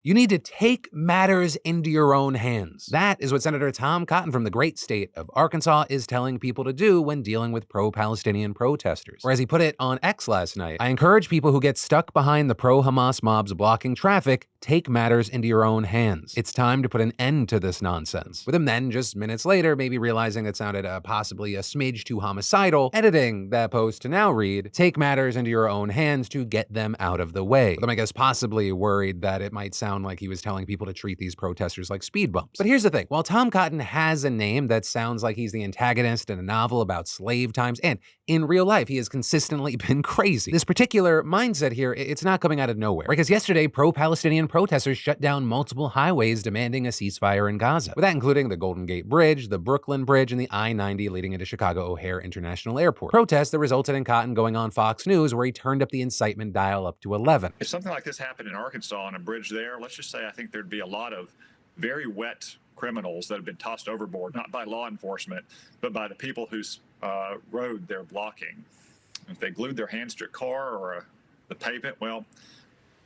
You need to take matters into your own hands. That is what Senator Tom Cotton from the great state of Arkansas is telling people to do when dealing with pro-Palestinian protesters. Or as he put it on X last night, I encourage people who get stuck behind the pro-Hamas mobs blocking traffic, take matters into your own hands. It's time to put an end to this nonsense. With him then, just minutes later, maybe realizing it sounded possibly a smidge too homicidal, editing that post to now read, take matters into your own hands to get them out of the way. With him, I guess, possibly worried that it might sound like he was telling people to treat these protesters like speed bumps. But here's the thing, while Tom Cotton has a name that sounds like he's the antagonist in a novel about slave times, and in real life he has consistently been crazy, this particular mindset here, it's not coming out of nowhere. Because yesterday, pro-Palestinian protesters shut down multiple highways demanding a ceasefire in Gaza, with that including the Golden Gate Bridge, the Brooklyn Bridge, and the I-90 leading into Chicago O'Hare International Airport. Protests that resulted in Cotton going on Fox News, where he turned up the incitement dial up to 11. If something like this happened in Arkansas on a bridge there, let's just say I think there'd be a lot of very wet criminals that have been tossed overboard, not by law enforcement, but by the people whose road they're blocking. If they glued their hands to a car or the pavement, well,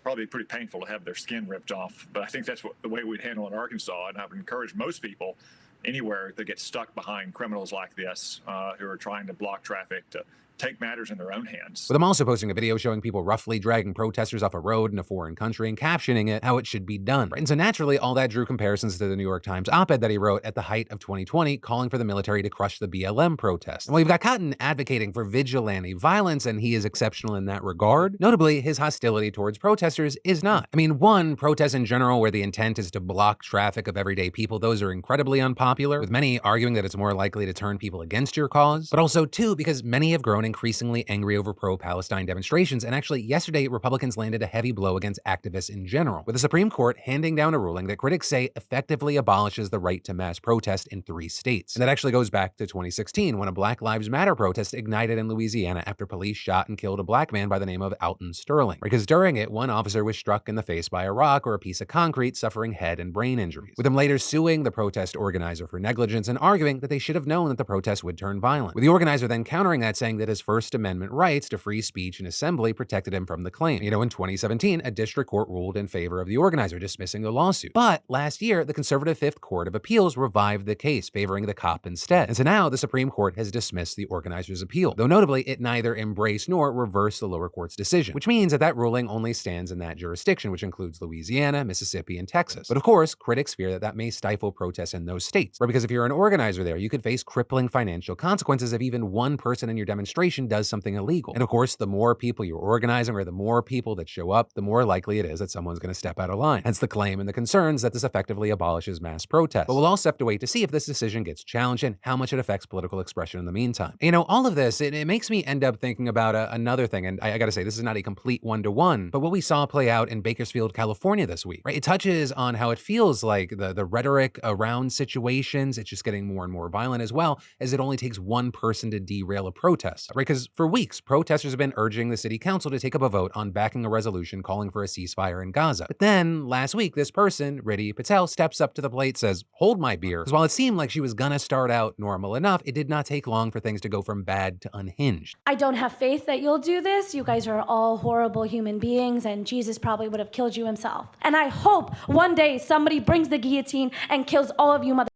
probably pretty painful to have their skin ripped off. But I think that's the way we'd handle it in Arkansas. And I would encourage most people anywhere that get stuck behind criminals like this who are trying to block traffic to take matters in their own hands. With him also posting a video showing people roughly dragging protesters off a road in a foreign country and captioning it how it should be done. And so naturally, all that drew comparisons to the New York Times op-ed that he wrote at the height of 2020, calling for the military to crush the BLM protest. And while you've got Cotton advocating for vigilante violence, and he is exceptional in that regard, notably, his hostility towards protesters is not. I mean, one, protests in general where the intent is to block traffic of everyday people, those are incredibly unpopular, with many arguing that it's more likely to turn people against your cause. But also, two, because many have grown increasingly angry over pro-Palestine demonstrations, and actually yesterday Republicans landed a heavy blow against activists in general, with the Supreme Court handing down a ruling that critics say effectively abolishes the right to mass protest in 3 states. And that actually goes back to 2016, when a Black Lives Matter protest ignited in Louisiana after police shot and killed a black man by the name of Alton Sterling. Because during it, one officer was struck in the face by a rock or a piece of concrete, suffering head and brain injuries, with him later suing the protest organizer for negligence and arguing that they should have known that the protest would turn violent, with the organizer then countering that, saying that his First Amendment rights to free speech and assembly protected him from the claim. You know, in 2017, a district court ruled in favor of the organizer, dismissing the lawsuit. But last year, the conservative Fifth Court of Appeals revived the case, favoring the cop instead. And so now the Supreme Court has dismissed the organizer's appeal, though notably it neither embraced nor reversed the lower court's decision, which means that that ruling only stands in that jurisdiction, which includes Louisiana, Mississippi, and Texas. But of course, critics fear that that may stifle protests in those states, right? Because if you're an organizer there, you could face crippling financial consequences if even one person in your demonstration does something illegal. And of course, the more people you're organizing or the more people that show up, the more likely it is that someone's going to step out of line. Hence the claim and the concerns that this effectively abolishes mass protest. But we'll also have to wait to see if this decision gets challenged and how much it affects political expression in the meantime. You know, all of this, it makes me end up thinking about another thing, and I gotta say, this is not a complete one-to-one, but what we saw play out in Bakersfield, California this week, right? It touches on how it feels like the rhetoric around situations, it's just getting more and more violent, as well as it only takes one person to derail a protest, right? Because for weeks, protesters have been urging the city council to take up a vote on backing a resolution calling for a ceasefire in Gaza. But then last week, this person, Riddhi Patel, steps up to the plate, says, "Hold my beer." Because while it seemed like she was gonna start out normal enough, it did not take long for things to go from bad to unhinged. I don't have faith that you'll do this. You guys are all horrible human beings, and Jesus probably would have killed you himself. And I hope one day somebody brings the guillotine and kills all of you mother.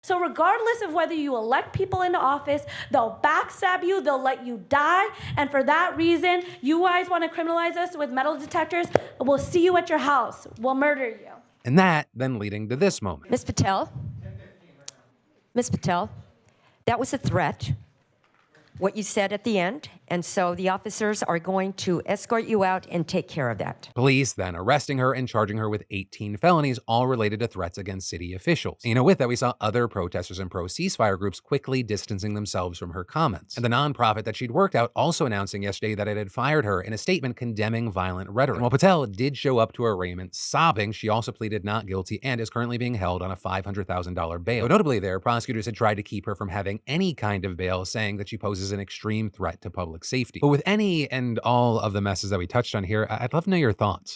So regardless of whether you elect people into office, they'll backstab you, they'll let you die, and for that reason, you guys want to criminalize us with metal detectors, we'll see you at your house, we'll murder you. And that then leading to this moment. Ms. Patel, that was a threat, what you said at the end, and so the officers are going to escort you out and take care of that. Police then arresting her and charging her with 18 felonies, all related to threats against city officials. You know, with that, we saw other protesters and pro-ceasefire groups quickly distancing themselves from her comments. And the nonprofit that she'd worked out also announcing yesterday that it had fired her in a statement condemning violent rhetoric. And while Patel did show up to her arraignment sobbing, she also pleaded not guilty and is currently being held on a $500,000 bail. But notably there, prosecutors had tried to keep her from having any kind of bail, saying that she poses an extreme threat to public safety. But with any and all of the messes that we touched on here, I'd love to know your thoughts.